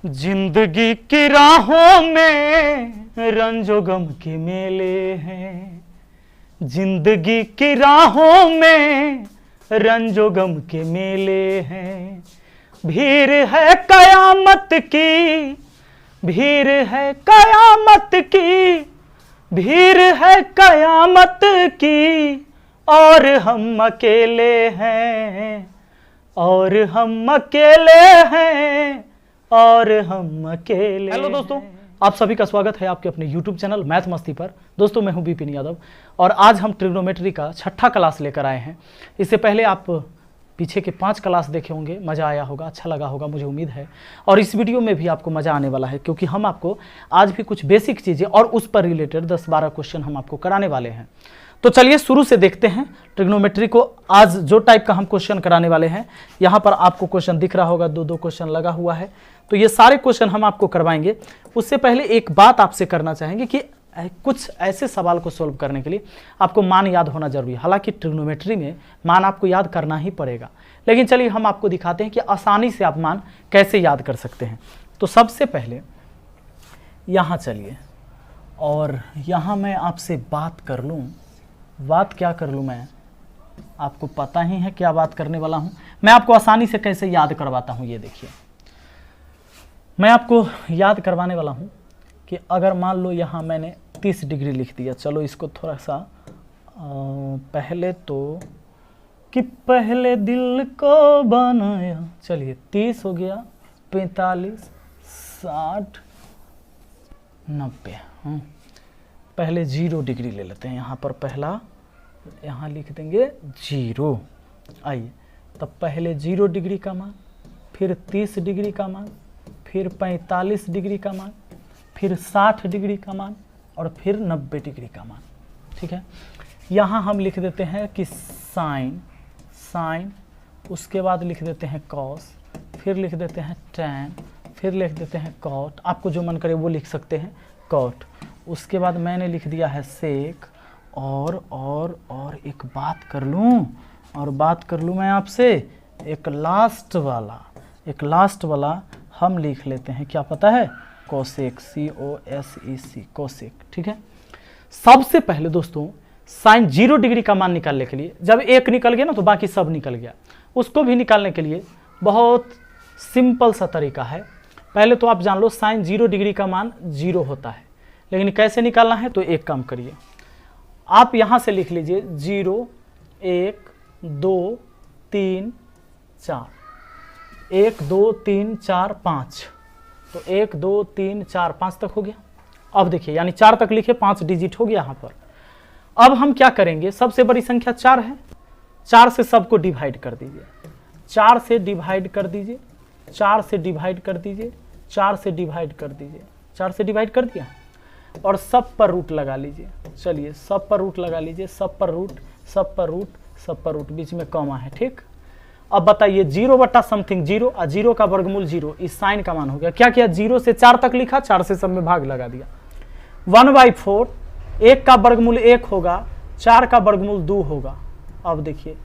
जिंदगी की राहों में रंजो गम के मेले हैं, जिंदगी की राहों में रंजो गम के मेले हैं। भीड़ है कयामत की, भीड़ है कयामत की, भीड़ है कयामत की, और हम अकेले हैं, और हम अकेले हैं, और हम अकेले। हेलो दोस्तों, आप सभी का स्वागत है आपके अपने YouTube चैनल मैथ मस्ती पर। दोस्तों मैं हूं विपिन यादव और आज हम ट्रिग्नोमेट्री का छठा क्लास लेकर आए हैं। इससे पहले आप पीछे के 5 क्लास देखे होंगे, मज़ा आया होगा, अच्छा लगा होगा, मुझे उम्मीद है। और इस वीडियो में भी आपको मज़ा आने वाला है क्योंकि हम आपको आज भी कुछ बेसिक चीज़ें और उस पर रिलेटेड 10-12 क्वेश्चन हम आपको कराने वाले हैं। तो चलिए शुरू से देखते हैं ट्रिग्नोमेट्री को। आज जो टाइप का हम क्वेश्चन कराने वाले हैं, यहाँ पर आपको क्वेश्चन दिख रहा होगा, 2-2 क्वेश्चन लगा हुआ है। तो ये सारे क्वेश्चन हम आपको करवाएंगे। उससे पहले एक बात आपसे करना चाहेंगे कि कुछ ऐसे सवाल को सोल्व करने के लिए आपको मान याद होना जरूरी है। हालांकि ट्रिग्नोमेट्री में मान आपको याद करना ही पड़ेगा, लेकिन चलिए हम आपको दिखाते हैं कि आसानी से आप मान कैसे याद कर सकते हैं। तो सबसे पहले यहाँ चलिए और यहाँ मैं आपसे बात कर लूँ। बात क्या कर लूँ मैं, आपको पता ही है क्या बात करने वाला हूँ। मैं आपको आसानी से कैसे याद करवाता हूँ, ये देखिए। मैं आपको याद करवाने वाला हूँ कि अगर मान लो यहाँ मैंने 30 डिग्री लिख दिया। चलो इसको थोड़ा सा पहले तो कि पहले दिल को बनाया, चलिए 30 हो गया, 45, 60, 90। पहले 0 डिग्री ले लेते हैं। यहाँ पर पहला यहाँ लिख देंगे 0। आइए, तब पहले 0 डिग्री का मान, फिर 30 डिग्री का मान, फिर 45 डिग्री का मान, फिर 60 डिग्री का मान और फिर 90 डिग्री का मान। ठीक है, यहाँ हम लिख देते हैं कि साइन, साइन, उसके बाद लिख देते हैं कॉस, फिर लिख देते हैं टैन, फिर लिख देते हैं कॉट। आपको जो मन करे वो लिख सकते हैं, कॉट। उसके बाद मैंने लिख दिया है सेक। और एक बात कर लूँ, मैं आपसे एक लास्ट वाला हम लिख लेते हैं। क्या पता है, कोसेक, COSEC, कोसेक। ठीक है, सबसे पहले दोस्तों साइन 0 डिग्री का मान निकालने के लिए, जब एक निकल गया ना तो बाकी सब निकल गया। उसको भी निकालने के लिए बहुत सिंपल सा तरीका है। पहले तो आप जान लो साइन 0 डिग्री का मान 0 होता है, लेकिन कैसे निकालना है तो एक काम करिए, आप यहाँ से लिख लीजिए 0, 1, 2, 3, 4, 1, 2, 3, 4, 5। तो 1, 2, 3, 4, 5 तक हो गया। अब देखिए, यानी 4 तक लिखे, 5 डिजिट हो गया यहाँ पर। अब हम क्या करेंगे, सबसे बड़ी संख्या 4 है, 4 से सबको डिवाइड कर दीजिए, 4 से डिवाइड कर दीजिए, 4 से डिवाइड कर दीजिए, 4 से डिवाइड कर दीजिए, 4 से डिवाइड कर दिया और सब पर रूट लगा लीजिए। चलिए सब पर रूट लगा लीजिए, सब पर रूट, सब पर रूट, सब पर रूट, बीच में कॉमा है। ठीक, अब बताइए 0 बटा समथिंग 0 और 0 का वर्गमूल 0, इस साइन का मान हो गया। क्या किया, 0 से 4 तक लिखा, 4 से सब में भाग लगा दिया। 1/4, 1 का वर्गमूल 1 होगा, 4 का वर्गमूल 2 होगा। अब देखिए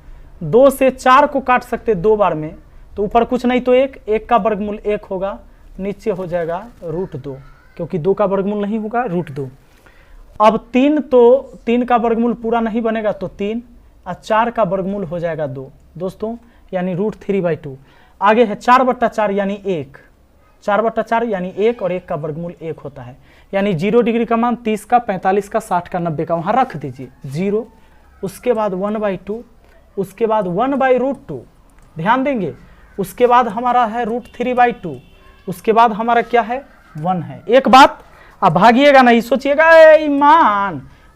2 से 4 को काट सकते 2 बार में, तो ऊपर कुछ नहीं तो 1 का वर्गमूल 1 होगा, नीचे हो जाएगा √2, क्योंकि 2 का वर्गमूल नहीं होगा, √2। अब 3, तो 3 का वर्गमूल पूरा नहीं बनेगा तो 3 और 4 का वर्गमूल हो जाएगा 2 दोस्तों, यानी √3/2। आगे है 4/4 यानी 1, 4/4 यानी 1 और 1 का वर्गमूल 1 होता है। यानी 0 डिग्री का मान 30 का, 45 का, 60 का, 90 का वहाँ रख दीजिए 0। उसके बाद 1/2, उसके बाद 1/√2, ध्यान देंगे। उसके बाद हमारा है √3/2, उसके बाद हमारा क्या है, 1 है। एक बात, अब भागिएगा नहीं, सोचिएगा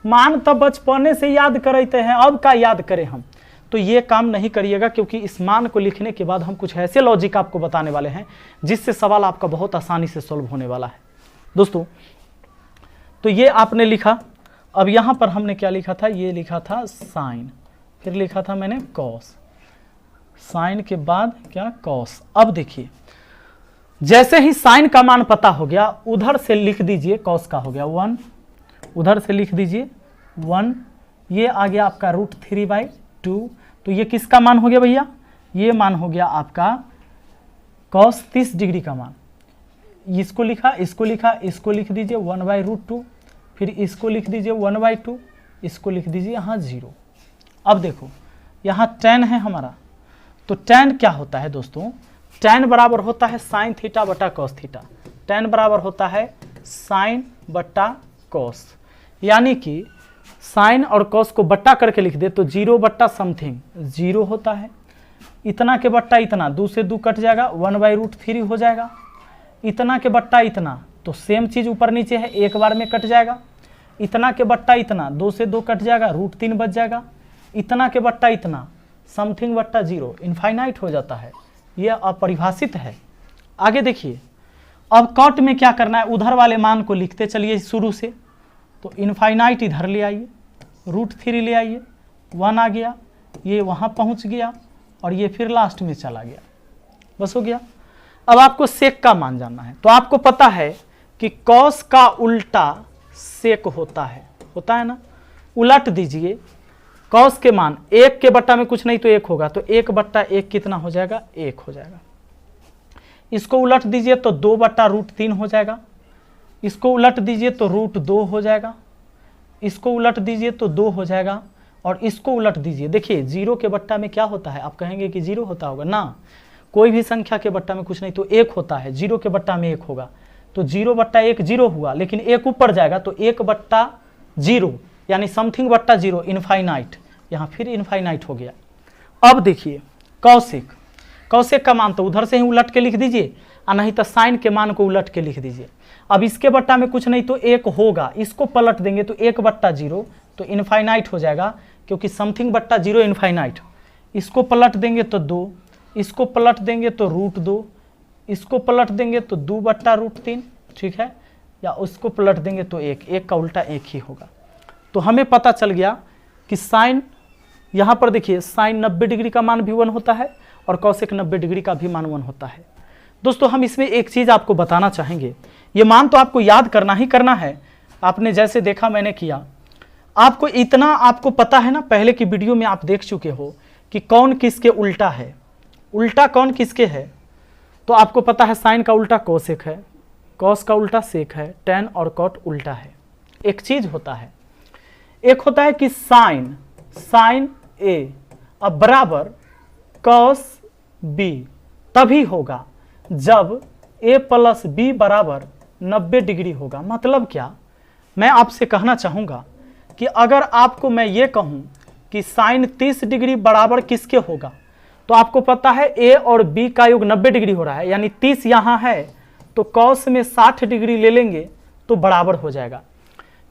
मान तो बचपने से याद करते हैं, अब का याद करें हम, तो ये काम नहीं करिएगा, क्योंकि इस मान को लिखने के बाद हम कुछ ऐसे लॉजिक आपको बताने वाले हैं जिससे सवाल आपका बहुत आसानी से सॉल्व होने वाला है दोस्तों। तो ये आपने लिखा। अब यहाँ पर हमने क्या लिखा था, ये लिखा था साइन, फिर लिखा था मैंने कॉस, साइन के बाद क्या, कॉस। अब देखिए जैसे ही साइन का मान पता हो गया, उधर से लिख दीजिए कॉस का हो गया 1, उधर से लिख दीजिए 1, ये आ गया आपका √3/2। तो ये किसका मान हो गया भैया, ये मान हो गया आपका कॉस 30 डिग्री का मान। इसको लिखा, इसको लिखा, इसको लिख दीजिए 1/√2, फिर इसको लिख दीजिए 1/2, इसको लिख दीजिए यहाँ 0। अब देखो यहाँ tan है हमारा, तो tan क्या होता है दोस्तों, tan बराबर होता है sin थीटा बटा cos थीटा। tan बराबर होता है sin बटा cos, यानी कि sin और cos को बट्टा करके लिख दे तो 0 बट्टा समथिंग 0 होता है। इतना के बट्टा इतना, 2 से 2 कट जाएगा, 1/√3 हो जाएगा। इतना के बट्टा इतना, तो सेम चीज़ ऊपर नीचे है, एक बार में कट जाएगा। इतना के बट्टा इतना, 2 से 2 कट जाएगा, √3 बच जाएगा। इतना के बट्टा इतना, समथिंग बट्टा 0, इनफाइनाइट हो जाता है। यह अपरिभाषित है। आगे देखिए, अब कॉट में क्या करना है, उधर वाले मान को लिखते चलिए शुरू से। तो इनफाइनाइट इधर ले आइए, √3 ले आइए, 1 आ गया, ये वहाँ पहुँच गया और ये फिर लास्ट में चला गया, बस हो गया। अब आपको सेक का मान जानना है, तो आपको पता है कि कॉस का उल्टा सेक होता है ना। उलट दीजिए, कॉस के मान 1 के बट्टा में कुछ नहीं तो 1 होगा, तो 1/1 कितना हो जाएगा, 1 हो जाएगा। इसको उलट दीजिए तो 2/√3 हो जाएगा। इसको उलट दीजिए तो √2 हो जाएगा। इसको उलट दीजिए तो 2 हो जाएगा, और इसको उलट दीजिए। देखिए 0 के बट्टा में क्या होता है, आप कहेंगे कि 0 होता होगा ना, कोई भी संख्या के बट्टा में कुछ नहीं तो 1 होता है। 0 के बट्टा में 1 होगा, तो 0/1 0 हुआ, लेकिन 1 ऊपर जाएगा तो 1/0 यानी समथिंग बट्टा 0, इनफाइनाइट। यहाँ फिर इनफाइनाइट हो गया। अब देखिए कौशिक का मान तो उधर से ही उलट के लिख दीजिए, और नहीं तो साइन के मान को उलट के लिख दीजिए। अब इसके बट्टा में कुछ नहीं तो 1 होगा, इसको पलट देंगे तो 1/0, तो इनफाइनाइट हो जाएगा, क्योंकि समथिंग बट्टा 0 इनफाइनाइट। इसको पलट देंगे तो 2, इसको पलट देंगे तो √2, इसको पलट देंगे तो 2/√3, ठीक है, या उसको पलट देंगे तो 1 का उल्टा 1 ही होगा। तो हमें पता चल गया कि साइन, यहाँ पर देखिए साइन 90 डिग्री का मान भी 1 होता है और कौशिक 90 डिग्री का भी मान 1 होता है। दोस्तों हम इसमें एक चीज़ आपको बताना चाहेंगे, ये मान तो आपको याद करना ही करना है। आपने जैसे देखा मैंने किया, आपको इतना आपको पता है ना, पहले की वीडियो में आप देख चुके हो कि कौन किसके उल्टा है, उल्टा कौन किसके है। तो आपको पता है साइन का उल्टा कौशिक है, कॉस का उल्टा सेक है, tan और कॉट उल्टा है। एक चीज होता है, एक होता है कि साइन A अब बराबर कॉस B तभी होगा जब A + B बराबर 90 डिग्री होगा। मतलब क्या, मैं आपसे कहना चाहूँगा कि अगर आपको मैं ये कहूँ कि साइन 30 डिग्री बराबर किसके होगा, तो आपको पता है A और B का योग 90 डिग्री हो रहा है, यानी 30 यहाँ है तो कॉस में 60 डिग्री ले लेंगे तो बराबर हो जाएगा।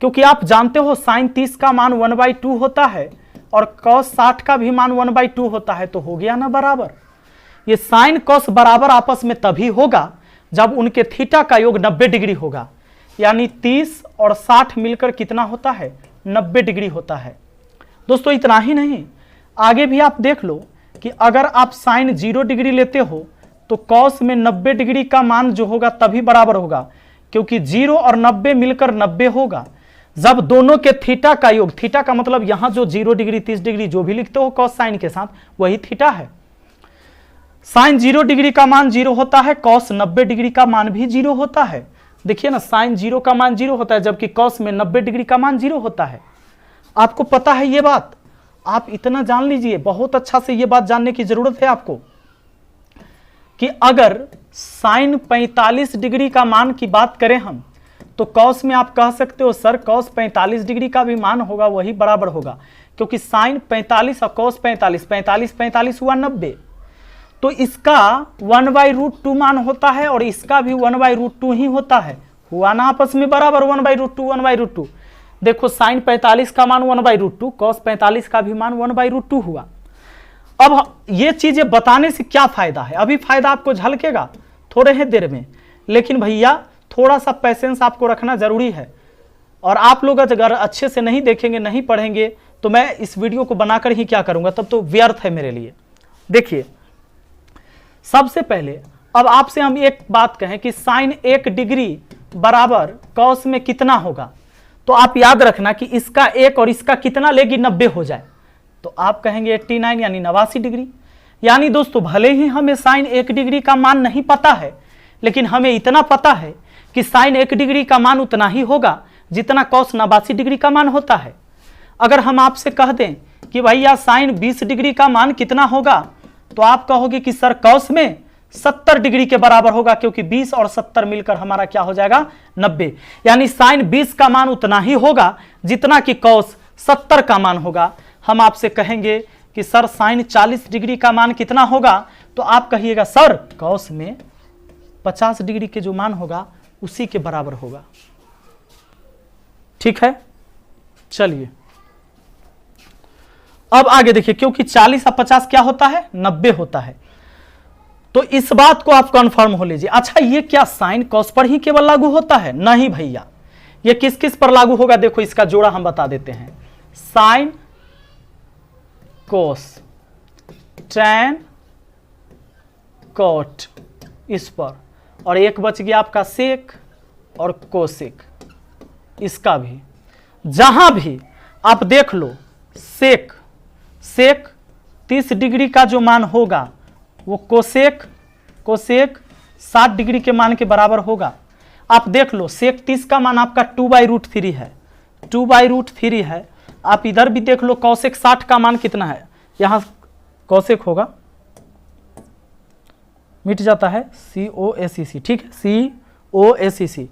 क्योंकि आप जानते हो साइन 30 का मान 1/2 होता है और कॉस 60 का भी मान 1/2 होता है, तो हो गया ना बराबर। ये साइन कॉस बराबर आपस में तभी होगा जब उनके थीटा का योग 90 डिग्री होगा, यानी 30 और 60 मिलकर कितना होता है, 90 डिग्री होता है। दोस्तों इतना ही नहीं, आगे भी आप देख लो कि अगर आप साइन 0 डिग्री लेते हो तो कॉस में 90 डिग्री का मान जो होगा तभी बराबर होगा, क्योंकि 0 और 90 मिलकर 90 होगा जब दोनों के थीटा का योग, थीटा का मतलब यहां जो 0 डिग्री 30 डिग्री जो भी लिखते हो कॉस साइन के साथ वही थीटा है। साइन 0 डिग्री का मान 0 होता है, कॉस 90 डिग्री का मान भी 0 होता है। देखिए ना, साइन 0 का मान 0 होता है जबकि कॉस में 90 डिग्री का मान 0 होता है। आपको पता है ये बात, आप इतना जान लीजिए, बहुत अच्छा से ये बात जानने की जरूरत है आपको कि अगर साइन 45 डिग्री का मान की बात करें हम, तो कॉस में आप कह सकते हो सर कॉस 45 डिग्री का भी मान होगा वही बराबर होगा, क्योंकि साइन 45 और कॉस 45, 45 हुआ 90, तो इसका 1/√2 मान होता है और इसका भी 1/√2 ही होता है। हुआ ना आपस में बराबर 1/√2। देखो साइन 45 का मान 1/√2, कॉस 45 का भी मान 1/√2 हुआ। अब ये चीजें बताने से क्या फायदा है, अभी फायदा आपको झलकेगा थोड़े ही देर में, लेकिन भैया थोड़ा सा पैसेंस आपको रखना जरूरी है। और आप लोग अगर अच्छे से नहीं देखेंगे, नहीं पढ़ेंगे, तो मैं इस वीडियो को बनाकर ही क्या करूंगा, तब तो व्यर्थ है मेरे लिए। देखिए सबसे पहले अब आपसे हम एक बात कहें कि साइन 1 डिग्री बराबर कॉस में कितना होगा, तो आप याद रखना कि इसका 1 और इसका कितना लेगी, 90 हो जाए, तो आप कहेंगे 89 यानी 89 डिग्री। यानी दोस्तों भले ही हमें साइन 1 डिग्री का मान नहीं पता है, लेकिन हमें इतना पता है कि साइन 1 डिग्री का मान उतना ही होगा जितना कॉस 89 डिग्री का मान होता है। अगर हम आपसे कह दें कि भैया साइन 20 डिग्री का मान कितना होगा, तो आप कहोगे कि सर कॉस में 70 डिग्री के बराबर होगा, क्योंकि 20 और 70 मिलकर हमारा क्या हो जाएगा 90। यानी साइन 20 का मान उतना ही होगा जितना कि कॉस 70 का मान होगा। हम आपसे कहेंगे कि सर साइन 40 डिग्री का मान कितना होगा, तो आप कहिएगा सर कॉस में 50 डिग्री के जो मान होगा उसी के बराबर होगा। ठीक है, चलिए अब आगे देखिए, क्योंकि 40 और 50 क्या होता है 90 होता है, तो इस बात को आप कंफर्म हो लीजिए। अच्छा, ये क्या साइन कॉस पर ही केवल लागू होता है? नहीं भैया, ये किस किस पर लागू होगा, देखो इसका जोड़ा हम बता देते हैं। साइन कोस टैन कॉट इस पर, और एक बच गया आपका सेक और कोसेक, इसका भी। जहां भी आप देख लो सेक 30 डिग्री का जो मान होगा वो कोसेक 60 डिग्री के मान के बराबर होगा। आप देख लो सेक 30 का मान आपका 2/√3 है, 2/√3 है। आप इधर भी देख लो कौसेक 60 का मान कितना है, यहां कौसेक होगा, मिट जाता है COSEC, ठीक है COSEC।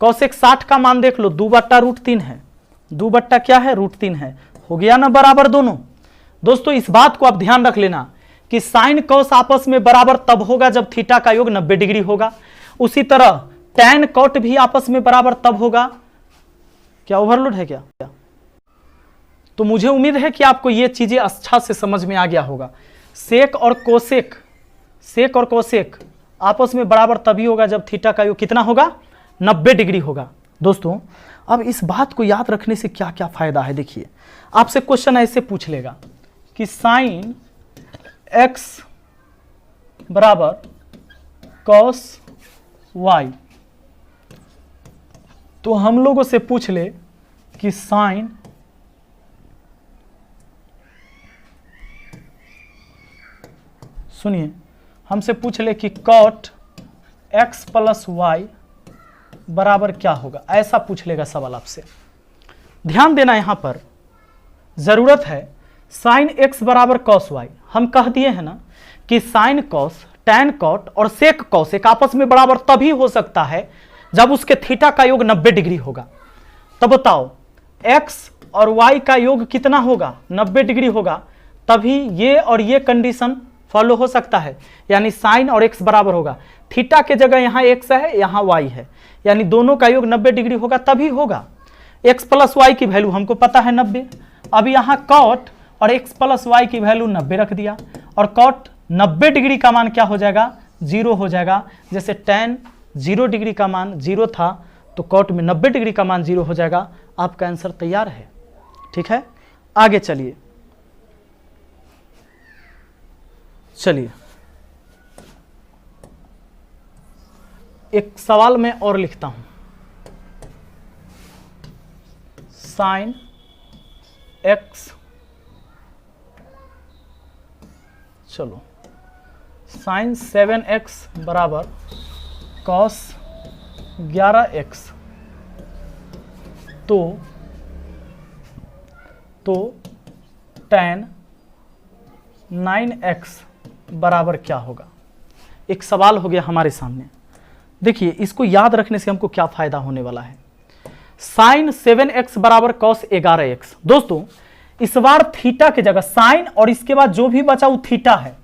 कौसेक 60 का मान देख लो 2/√3 है, 2 क्या है √3 है, हो गया ना बराबर दोनों। दोस्तों इस बात को आप ध्यान रख लेना कि साइन कॉस आपस में बराबर तब होगा जब थीटा का योग 90 डिग्री होगा। उसी तरह टैन कॉट भी आपस में बराबर तब होगा। क्या ओवरलोड है क्या? तो मुझे उम्मीद है कि आपको ये चीजें अच्छा से समझ में आ गया होगा। सेक और कोसेक आपस में बराबर तभी होगा जब थीटा का योग कितना होगा 90 डिग्री होगा। दोस्तों अब इस बात को याद रखने से क्या क्या फायदा है, देखिए आपसे क्वेश्चन ऐसे पूछ लेगा कि साइन x बराबर कॉस y, तो हम लोगों से पूछ ले कि साइन सुनिए हमसे पूछ ले कि कॉट x प्लस वाई बराबर क्या होगा, ऐसा पूछ लेगा सवाल आपसे। ध्यान देना यहां पर जरूरत है, साइन x बराबर कॉस y हम कह दिए हैं ना कि साइन कॉस टैन कॉट और सेक कॉसेक आपस में बराबर तभी हो सकता है जब उसके थीटा का योग 90 डिग्री होगा। तो बताओ x और y का योग कितना होगा 90 डिग्री होगा, तभी ये और ये कंडीशन फॉलो हो सकता है, यानी साइन और x बराबर होगा। थीटा के जगह यहाँ x है यहाँ y है, यानी दोनों का योग 90 डिग्री होगा तभी होगा। x प्लस वाई की वैल्यू हमको पता है 90, अब यहाँ कॉट और x प्लस वाई की वैल्यू 90 रख दिया, और कॉट 90 डिग्री का मान क्या हो जाएगा 0 हो जाएगा। जैसे टैन 0 डिग्री का मान 0 था तो कॉट में 90 डिग्री का मान 0 हो जाएगा। आपका आंसर तैयार है। ठीक है, आगे चलिए एक सवाल मैं और लिखता हूं। साइन x, चलो साइन 7x बराबर कॉस 11x, तो टैन 9x बराबर क्या होगा। एक सवाल हो गया हमारे सामने। देखिए इसको याद रखने से हमको क्या फायदा होने वाला है। साइन 7x बराबर कॉस 11x, दोस्तों इस बार थीटा की जगह साइन और इसके बाद जो भी बचा वो थीटा है,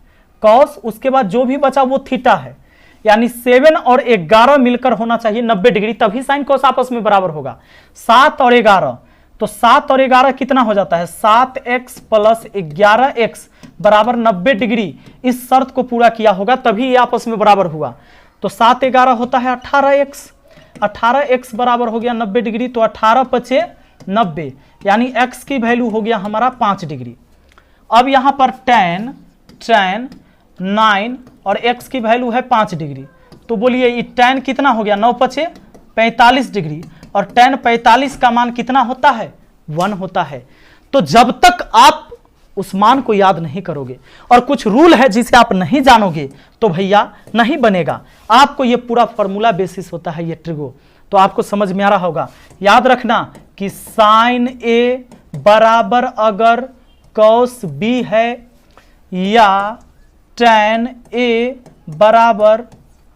कॉस उसके बाद जो भी बचा वो थीटा है, यानी 7 और 11 मिलकर होना चाहिए 90 डिग्री, तभी साइन कॉस आपस में बराबर होगा। 7 और 11, तो 7 और 11 कितना हो जाता है 7x प्लस 11x बराबर 90 डिग्री। इस शर्त को पूरा किया होगा तभी ये आपस में बराबर हुआ। तो 7 11 होता है 18x, 18x बराबर हो गया 90 डिग्री, तो 18 पचे 90, यानी x की वैल्यू हो गया हमारा 5 डिग्री। अब यहां पर टैन 9 और x की वैल्यू है 5 डिग्री, तो बोलिए ये टैन कितना हो गया 9 पचे 45 डिग्री, और टैन 45 का मान कितना होता है 1 होता है। तो जब तक आप उस मान को याद नहीं करोगे और कुछ रूल है जिसे आप नहीं जानोगे तो भैया नहीं बनेगा। आपको ये पूरा फॉर्मूला बेसिस होता है ये ट्रिगो, तो आपको समझ में आ रहा होगा। याद रखना कि साइन ए बराबर अगर कॉस बी है या टैन ए बराबर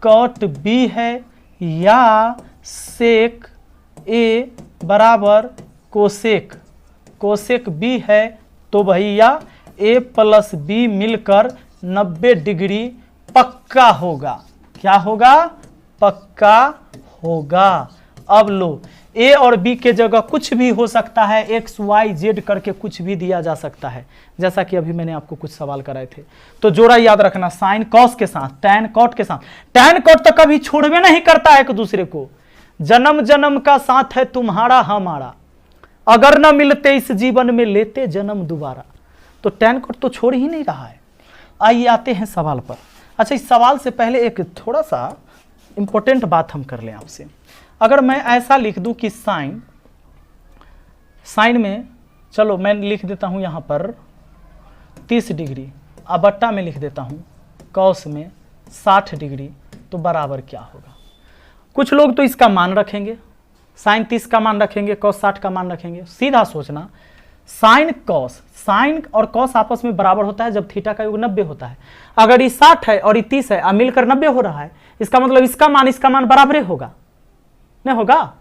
कॉट बी है या सेक ए बराबर कोसेक बी है, तो भैया ए प्लस बी मिलकर 90 डिग्री पक्का होगा। क्या होगा? पक्का होगा। अब लो, ए और बी के जगह कुछ भी हो सकता है, एक्स वाई जेड करके कुछ भी दिया जा सकता है, जैसा कि अभी मैंने आपको कुछ सवाल कराए थे। तो जोड़ा याद रखना, साइन कॉस के साथ टैन कॉट के साथ। टैन कॉट तो कभी छोड़वे नहीं करता है एक दूसरे को, जन्म जन्म का साथ है तुम्हारा हमारा, अगर न मिलते इस जीवन में लेते जन्म दोबारा। तो टैन कॉट तो छोड़ ही नहीं रहा है। आइए आते हैं सवाल पर। अच्छा, इस सवाल से पहले एक थोड़ा सा इंपॉर्टेंट बात हम कर लें आपसे। अगर मैं ऐसा लिख दूं कि साइन में, चलो मैं लिख देता हूं यहां पर 30 डिग्री, अब बट्टा में लिख देता हूं कॉस में 60 डिग्री, तो बराबर क्या होगा? कुछ लोग तो इसका मान रखेंगे, साइन 30 का मान रखेंगे, कॉस 60 का मान रखेंगे। सीधा सोचना, साइन और कॉस आपस में बराबर होता है जब थीटा का योग 90 होता है। अगर ये 60 है और ये 30 है, अब मिलकर 90 हो रहा है, इसका मतलब इसका मान बराबर होगा, नहीं होगा?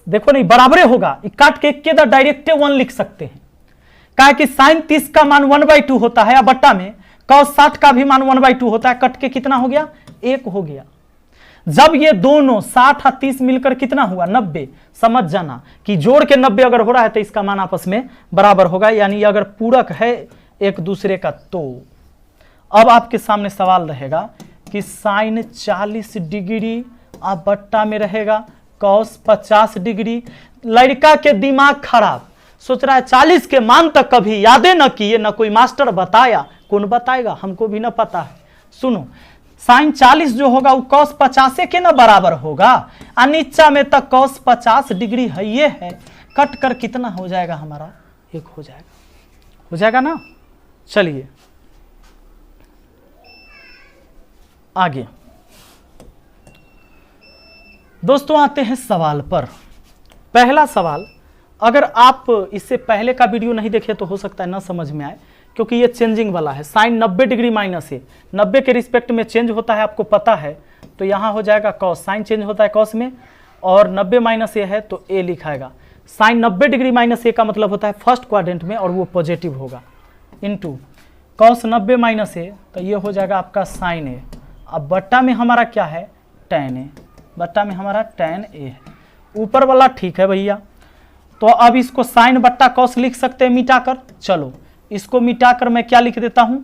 देखो नहीं, बराबर होगा। काट के डायरेक्ट 1 लिख सकते हैं, कहा कि साइन 30 का मान 1/2 होता है, या बट्टा में कॉस 60 का भी मान 1/2 होता है, कट के कितना हो गया? 1 हो गया। जब ये दोनों 60 और 30 मिलकर कितना हुआ? 90। समझ जाना कि जोड़ के 90 अगर हो रहा है तो इसका मान आपस में बराबर होगा, यानी अगर पूरक है एक दूसरे का। तो अब आपके सामने सवाल रहेगा कि साइन 40 डिग्री अब बट्टा में रहेगा कॉस 50 डिग्री। लड़का के दिमाग खराब, सोच रहा है 40 के मान तक कभी यादें न किए, न कोई मास्टर बताया। कौन बताएगा? हमको भी न पता है। सुनो, साइन 40 जो होगा वो कॉस 50 के ना बराबर होगा, और नीचा में तक कॉस 50 डिग्री है, ये है। कट कर कितना हो जाएगा हमारा? 1 हो जाएगा ना। चलिए आगे दोस्तों आते हैं सवाल पर। पहला सवाल, अगर आप इससे पहले का वीडियो नहीं देखे तो हो सकता है ना समझ में आए, क्योंकि ये चेंजिंग वाला है। साइन 90 डिग्री माइनस है, 90 के रिस्पेक्ट में चेंज होता है, आपको पता है। तो यहाँ हो जाएगा कॉस, साइन चेंज होता है कॉस में, और 90 माइनस ए है तो ए लिखाएगा। साइन 90 डिग्री माइनस ए का मतलब होता है फर्स्ट क्वाड्रेंट में, और वो पॉजिटिव होगा, इनटू कॉस 90 माइनस ए, तो ये हो जाएगा आपका साइन ए। अब बट्टा में हमारा क्या है? Tan A. बट्टा में हमारा टैन ए है। ऊपर वाला ठीक है भैया, तो अब इसको साइन बट्टा कॉस लिख सकते हैं मिटाकर। चलो इसको मिटाकर मैं क्या लिख देता हूं?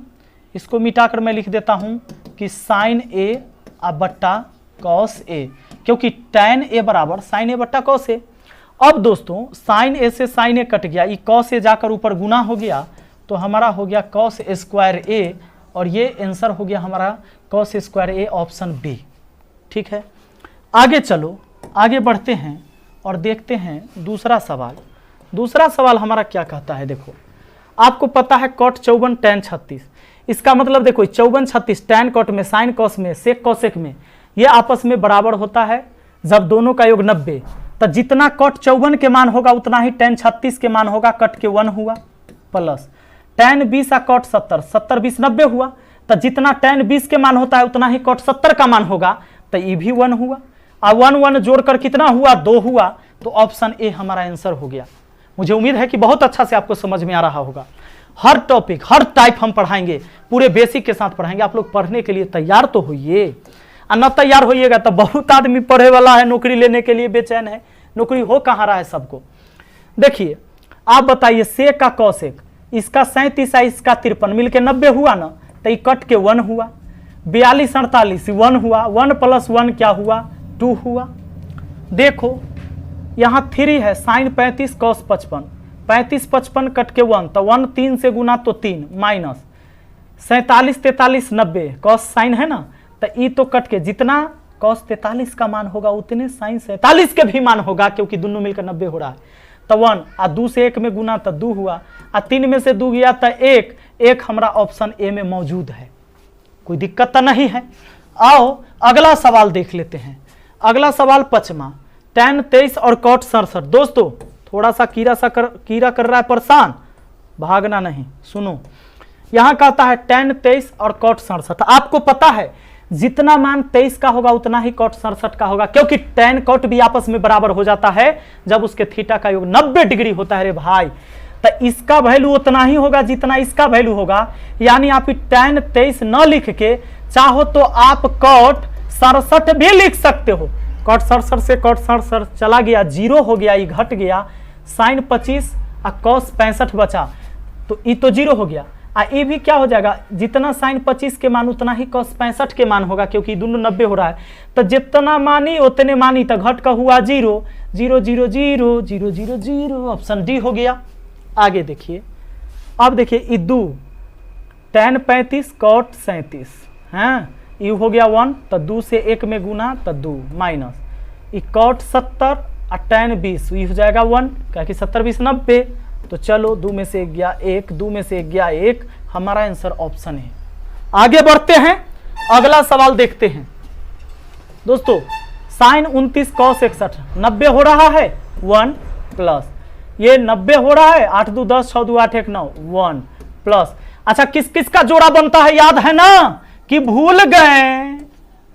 इसको मिटाकर मैं लिख देता हूं कि साइन ए अब बट्टा कॉस ए, क्योंकि टैन ए बराबर साइन ए बट्टा कॉस ए। अब दोस्तों साइन ए से साइन ए कट गया, ये कॉस ए जाकर ऊपर गुना हो गया, तो हमारा हो गया कॉस स्क्वायर ए, और ये आंसर हो गया हमारा कॉस स्क्वायर ए, ऑप्शन बी। ठीक है, आगे चलो, आगे बढ़ते हैं और देखते हैं दूसरा सवाल। दूसरा सवाल हमारा क्या कहता है? देखो, आपको पता है कॉट 54 टैन 36, इसका मतलब देखो 54 36 टैन कॉट में, साइन कॉस में, सेक कॉसेक में, ये आपस में बराबर होता है जब दोनों का योग 90। तो जितना कॉट 54 के मान होगा उतना ही टैन 36 के मान होगा, कट के 1 हुआ, प्लस टैन 20 और कॉट 70, 70 20 90 हुआ, तो जितना टैन 20 के मान होता है उतना ही कॉट 70 का मान होगा, तो ये भी 1 हुआ। अब 1 1 जोड़कर कितना हुआ? 2 हुआ, तो ऑप्शन ए हमारा आंसर हो गया। मुझे उम्मीद है कि बहुत अच्छा से आपको समझ में आ रहा होगा। हर टॉपिक, हर टाइप हम पढ़ाएंगे, पूरे बेसिक के साथ पढ़ाएंगे। आप लोग पढ़ने के लिए तैयार तो होइए, और न तैयार होइएगा तो बहुत आदमी पढ़े वाला है, नौकरी लेने के लिए बेचैन है, नौकरी हो कहाँ रहा है सबको। देखिए आप बताइए, सेक का कॉसेक, इसका 37 है, इसका 53, मिलके 90 हुआ ना, तो ये कट के 1 हुआ। 42 48 1 हुआ, 1 + 1 क्या हुआ? 2 हुआ। देखो यहाँ 3 है, साइन 35 कॉस 55, 35 55 कट के 1, तो 1 3 से गुना तो 3, माइनस 47 43 90 कॉस साइन है ना, तो ई तो कट के जितना कॉस 43 का मान होगा उतने साइन 47 के भी मान होगा, क्योंकि दोनों मिलकर 90 हो रहा है। तो 1, आ 2 से 1 में गुना तो 2 हुआ, आ 3 में से 2 गया तो 1, 1 हमारा ऑप्शन ए में मौजूद है, कोई दिक्कत तो नहीं है। आओ अगला सवाल देख लेते हैं। अगला सवाल 5वां, tan 23 और cot 67। दोस्तों थोड़ा सा कीड़ा कर रहा है परेशान, भागना नहीं, सुनो। यहां कहता है tan 23 और cot 67। आपको पता है जितना मान 23 का होगा उतना ही cot 67 का होगा, क्योंकि tan cot भी आपस में बराबर हो जाता है जब उसके थीटा का योग 90 डिग्री होता है रे भाई। तो इसका वैल्यू उतना ही होगा जितना इसका वैल्यू होगा, यानी आप tan 23 न लिख के चाहो तो आप cot 67 भी लिख सकते हो। cot 67 से cot 67 चला गया, 0 हो गया, ये घट गया, sin 25 और cos 65 बचा, तो ये तो 0 हो गया। ये भी क्या हो जाएगा, जितना sin 25 के मान उतना ही cos 65 के मान होगा, क्योंकि दोनों 90 हो रहा है। तो जितना मानी उतने मानी, तो घट का हुआ 0, 0 0 0 0 0 0, ऑप्शन डी हो गया। आगे देखिए, अब देखिए ये 2 tan 35 cot 37 है, ये हो गया 1, तो 2 से 1 में गुना तो 2 माइनस ये cot 70 और tan 20, ये हो जाएगा 1, क्या कि 70 20 90। तो चलो 2 में से 1 गया 1, 2 में से 1 गया 1, हमारा आंसर ऑप्शन है। आगे बढ़ते हैं, अगला सवाल देखते हैं। दोस्तों sin 29 cos 61, 90 हो रहा है 1 प्लस ये 90 हो रहा है, 8 2 10 6 2 8 1 9, 1 प्लस। अच्छा किस किस का जोड़ा बनता है याद है ना, कि भूल गए,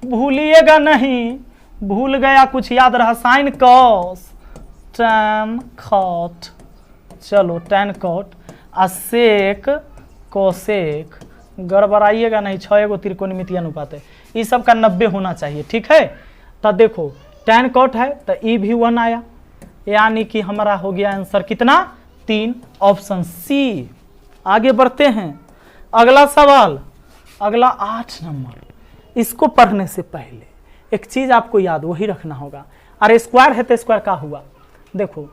भूलिएगा नहीं, भूल गया कुछ याद रहा, sin cos tan cot, चलो tan cot आ sec cosec, गड़बड़ाइएगा नहीं, 6 गो त्रिकोणमितीय अनुपात है, ये सब का 90 होना चाहिए, ठीक है। तो देखो tan cot है तो ई भी 1 आया, यानी कि हमारा हो गया आंसर कितना 3, ऑप्शन सी। आगे बढ़ते हैं, अगला सवाल, अगला 8 नंबर। इसको पढ़ने से पहले एक चीज आपको याद वही रखना होगा, अरे स्क्वायर है तो स्क्वायर का हुआ, देखो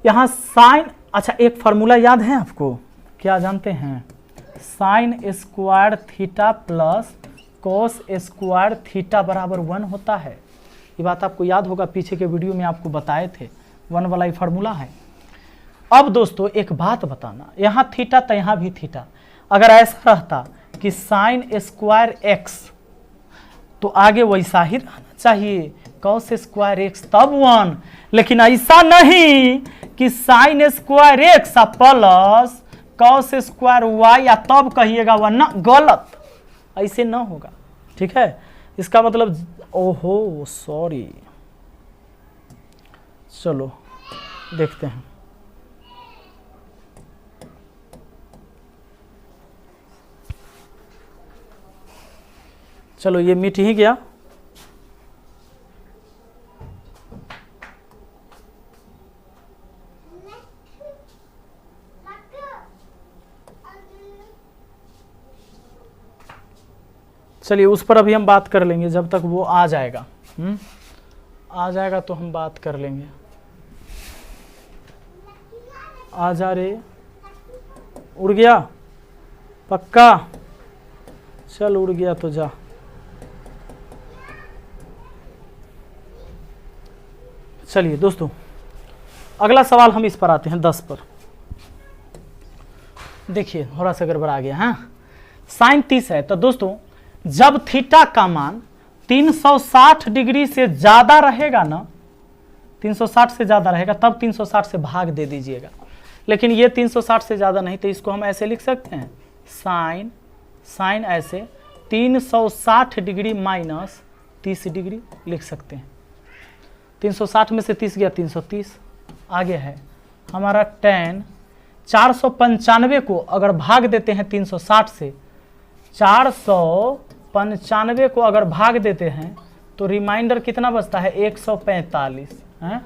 यहाँ साइन, अच्छा एक फार्मूला याद है आपको, क्या जानते हैं, sine square theta plus cos square theta बराबर 1 होता है। ये बात आपको याद होगा, पीछे के वीडियो में आपको बताए थे, 1 वाला ही फार्मूला है। अब दोस्तों एक बात बताना, यहाँ थीटा तो यहाँ भी थीटा, अगर ऐसा रहता कि साइन स्क्वायर एक्स तो आगे वैसा ही रहना चाहिए, cos स्क्वायर एक्स तब 1, लेकिन ऐसा नहीं कि sine square x plus cos square y या तब कहिएगा 1, ना गलत, ऐसे ना होगा, ठीक है। इसका मतलब ओहो सॉरी, चलो देखते हैं। चलो ये मिट ही गया, चलिए उस पर अभी हम बात कर लेंगे जब तक वो आ जाएगा। आ जाएगा तो हम बात कर लेंगे। आ जा रे, उड़ गया पक्का, चल उड़ गया तो जा। चलिए दोस्तों अगला सवाल हम इस पर आते हैं 10 पर। देखिए थोड़ा सा गड़बड़ा गया, हाँ साइन 30 है, तो दोस्तों जब थीटा का मान 360 डिग्री से ज्यादा रहेगा ना, 360 से ज्यादा रहेगा तब 360 से भाग दे दीजिएगा, लेकिन ये 360 से ज्यादा नहीं, तो इसको हम ऐसे लिख सकते हैं साइन ऐसे 360 डिग्री माइनस 30 डिग्री लिख सकते हैं। 360 में से 30 गया 330। आगे है हमारा tan 495 को अगर भाग देते हैं 360 से, 495 को अगर भाग देते हैं तो रिमाइंडर कितना बचता है 145 है,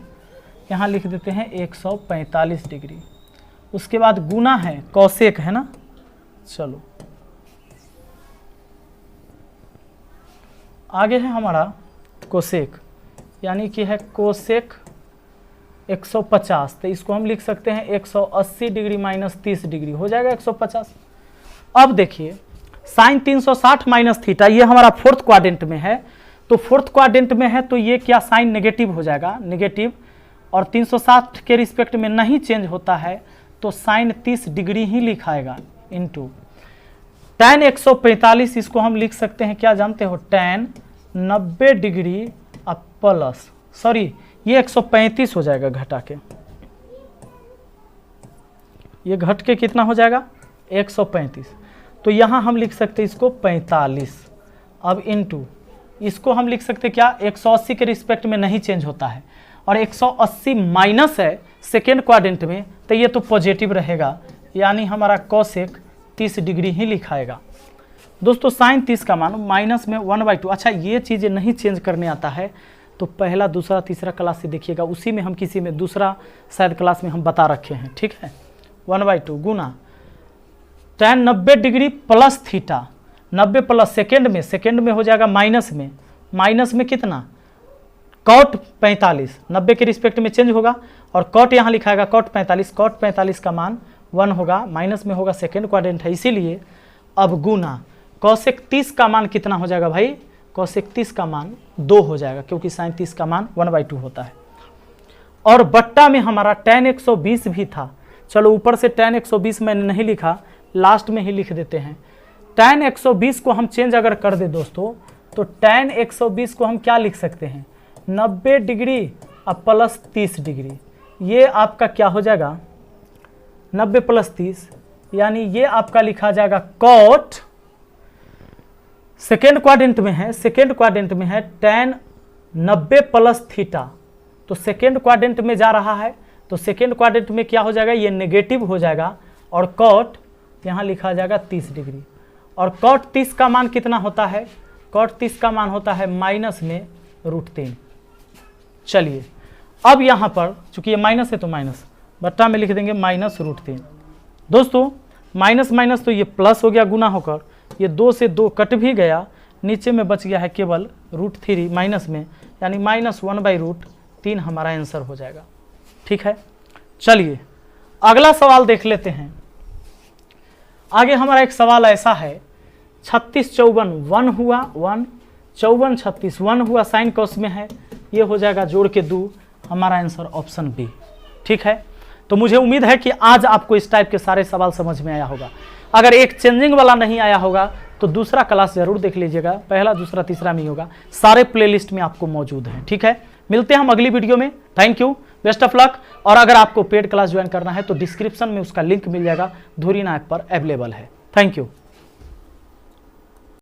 यहाँ लिख देते हैं 145 डिग्री। उसके बाद गुना है कोसेक है ना, चलो आगे है हमारा कोसेक, यानी कि है कोसेक 150, तो इसको हम लिख सकते हैं 180 डिग्री माइनस 30 डिग्री हो जाएगा 150। अब देखिए साइन 360 माइनस थीटा, ये हमारा फोर्थ क्वाड्रेंट में है, तो फोर्थ क्वाड्रेंट में है तो ये क्या साइन नेगेटिव हो जाएगा, नेगेटिव, और 360 के रिस्पेक्ट में नहीं चेंज होता है तो साइन 30 डिग्री ही लिखाएगा इनटू tan 145, इसको हम लिख सकते हैं क्या जानते हो, tan 90 डिग्री प्लस, सॉरी ये 135 हो जाएगा घटा के, ये घट के कितना हो जाएगा 135, तो यहाँ हम लिख सकते हैं इसको 45। अब इनटू इसको हम लिख सकते क्या 180 के रिस्पेक्ट में नहीं चेंज होता है और 180 माइनस है सेकेंड क्वाड्रेंट में, तो ये तो पॉजिटिव रहेगा, यानी हमारा कोसेक 30 डिग्री ही लिखाएगा। दोस्तों साइन 30 का मान माइनस में 1/2। अच्छा ये चीज़ें नहीं चेंज करने आता है तो पहला दूसरा तीसरा क्लास से देखिएगा, उसी में हम किसी में दूसरा शायद क्लास में हम बता रखे हैं, ठीक है। 1/2 गुना tan 90 degree plus theta, 90 plus second में हो जाएगा माइनस में कितना कॉट 45, 90 के रिस्पेक्ट में चेंज होगा और कॉट यहाँ लिखाएगा कॉट 45 का मान 1 होगा, माइनस में होगा सेकेंड क्वाड्रेंट है इसीलिए। अब गुना कोसेक 30 का मान कितना हो जाएगा भाई, कोसेक 30 का मान 2 हो जाएगा क्योंकि साइन 30 का मान 1/2 होता है। और बट्टा में हमारा tan 120 भी था, चलो ऊपर से tan 120 मैंने नहीं लिखा, लास्ट में ही लिख देते हैं। tan 120 को हम चेंज अगर कर दे दोस्तों तो tan 120 को हम क्या लिख सकते हैं 90 डिग्री अब प्लस 30 डिग्री, ये आपका क्या हो जाएगा 90 प्लस 30, यानी ये आपका लिखा जाएगा कॉट, सेकेंड क्वाड्रेंट में है tan 90 प्लस थीटा, तो सेकेंड क्वाड्रेंट में जा रहा है तो सेकेंड क्वाड्रेंट में क्या हो जाएगा ये नेगेटिव हो जाएगा और कॉट यहाँ लिखा जाएगा 30 डिग्री। और कॉट 30 का मान कितना होता है, कॉट 30 का मान होता है माइनस में √3। चलिए अब यहाँ पर चूंकि ये माइनस है तो माइनस, बट्टा में लिख देंगे माइनस √3। दोस्तों माइनस तो ये प्लस हो गया गुना होकर, ये 2 से 2 कट भी गया, नीचे में बच गया है केवल √3 माइनस में, यानी -1/√3 हमारा आंसर हो जाएगा, ठीक है। चलिए अगला सवाल देख लेते हैं। आगे हमारा एक सवाल ऐसा है 36 54 1 हुआ 1, 54 36 1 हुआ, साइन कॉस में है, ये हो जाएगा जोड़ के 2, हमारा आंसर ऑप्शन बी, ठीक है। तो मुझे उम्मीद है कि आज आपको इस टाइप के सारे सवाल समझ में आया होगा। अगर एक चेंजिंग वाला नहीं आया होगा तो दूसरा क्लास जरूर देख लीजिएगा, पहला दूसरा तीसरा में होगा, सारे प्लेलिस्ट में आपको मौजूद है, ठीक है। मिलते हैं हम अगली वीडियो में, thank you, best of luck. और अगर आपको पेड क्लास ज्वाइन करना है तो डिस्क्रिप्शन में उसका लिंक मिल जाएगा, धुरी नायक पर अवेलेबल है। Thank you.